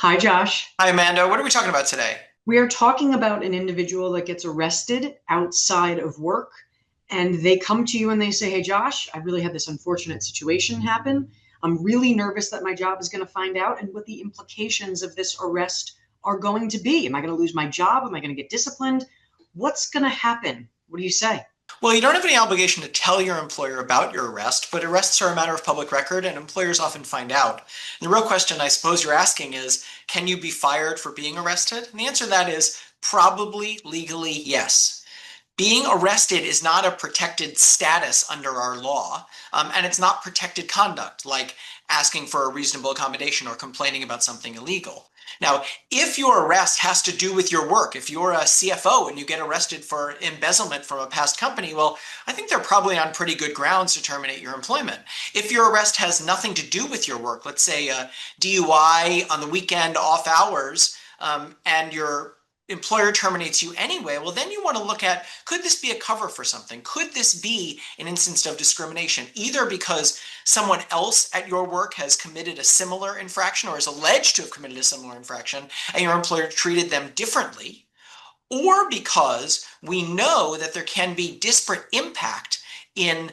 Hi, Josh. Hi, Amanda. What are we talking about today? We are talking about an individual that gets arrested outside of work, and they come to you and they say, "Hey, Josh, I really had this unfortunate situation happen. I'm really nervous that my job is going to find out and what the implications of this arrest are going to be. Am I going to lose my job? Am I going to get disciplined? What's going to happen?" What do you say? Well, you don't have any obligation to tell your employer about your arrest, but arrests are a matter of public record and employers often find out. And the real question I suppose you're asking is, can you be fired for being arrested? And the answer to that is probably legally yes. Being arrested is not a protected status under our law, and it's not protected conduct like asking for a reasonable accommodation or complaining about something illegal. Now, if your arrest has to do with your work, if you're a CFO and you get arrested for embezzlement from a past company, well, I think they're probably on pretty good grounds to terminate your employment. If your arrest has nothing to do with your work, let's say a DUI on the weekend off hours, and your employer terminates you anyway, well, then you want to look at, could this be a cover for something? Could this be an instance of discrimination, either because someone else at your work has committed a similar infraction or is alleged to have committed a similar infraction and your employer treated them differently, or because we know that there can be disparate impact in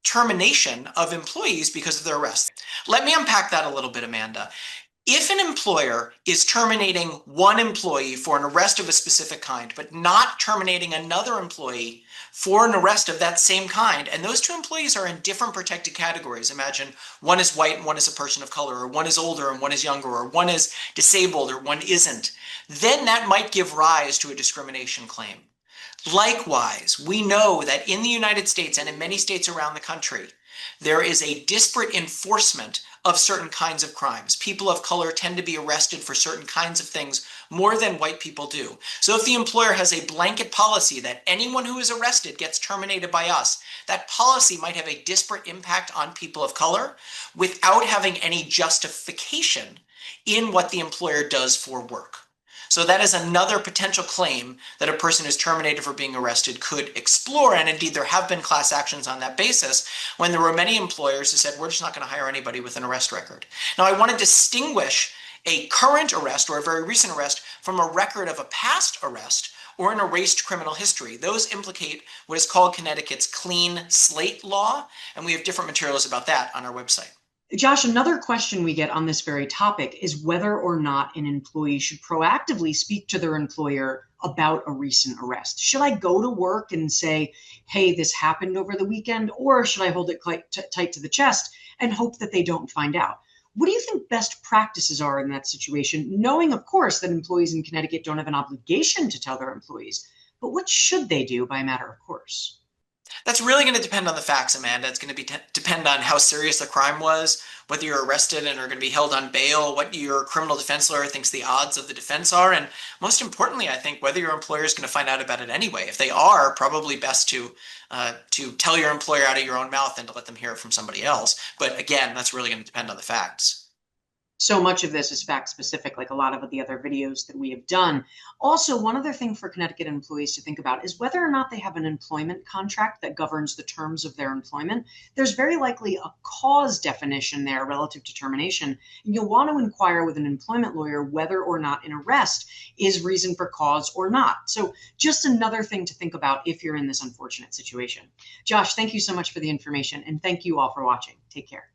termination of employees because of their arrest. Let me unpack that a little bit, Amanda. If an employer is terminating one employee for an arrest of a specific kind, but not terminating another employee for an arrest of that same kind, and those two employees are in different protected categories, imagine one is white and one is a person of color, or one is older and one is younger, or one is disabled or one isn't, then that might give rise to a discrimination claim. Likewise, we know that in the United States and in many states around the country, there is a disparate enforcement of certain kinds of crimes. People of color tend to be arrested for certain kinds of things more than white people do. So if the employer has a blanket policy that anyone who is arrested gets terminated by us, that policy might have a disparate impact on people of color without having any justification in what the employer does for work. So that is another potential claim that a person who's terminated for being arrested could explore. And indeed, there have been class actions on that basis when there were many employers who said, we're just not going to hire anybody with an arrest record. Now, I want to distinguish a current arrest or a very recent arrest from a record of a past arrest or an erased criminal history. Those implicate what is called Connecticut's clean slate law. And we have different materials about that on our website. Josh, another question we get on this very topic is whether or not an employee should proactively speak to their employer about a recent arrest. Should I go to work and say, hey, this happened over the weekend, or should I hold it quite tight to the chest and hope that they don't find out? What do you think best practices are in that situation, knowing, of course, that employees in Connecticut don't have an obligation to tell their employees, but what should they do by matter of course? That's really going to depend on the facts, Amanda. It's going to depend on how serious the crime was, whether you're arrested and are going to be held on bail, what your criminal defense lawyer thinks the odds of the defense are, and most importantly, I think whether your employer is going to find out about it anyway. If they are, probably best to tell your employer out of your own mouth than to let them hear it from somebody else. But again, that's really going to depend on the facts. So much of this is fact specific, like a lot of the other videos that we have done. Also, one other thing for Connecticut employees to think about is whether or not they have an employment contract that governs the terms of their employment. There's very likely a cause definition there relative to termination. And you'll want to inquire with an employment lawyer whether or not an arrest is reason for cause or not. So just another thing to think about if you're in this unfortunate situation. Josh, thank you so much for the information, and thank you all for watching. Take care.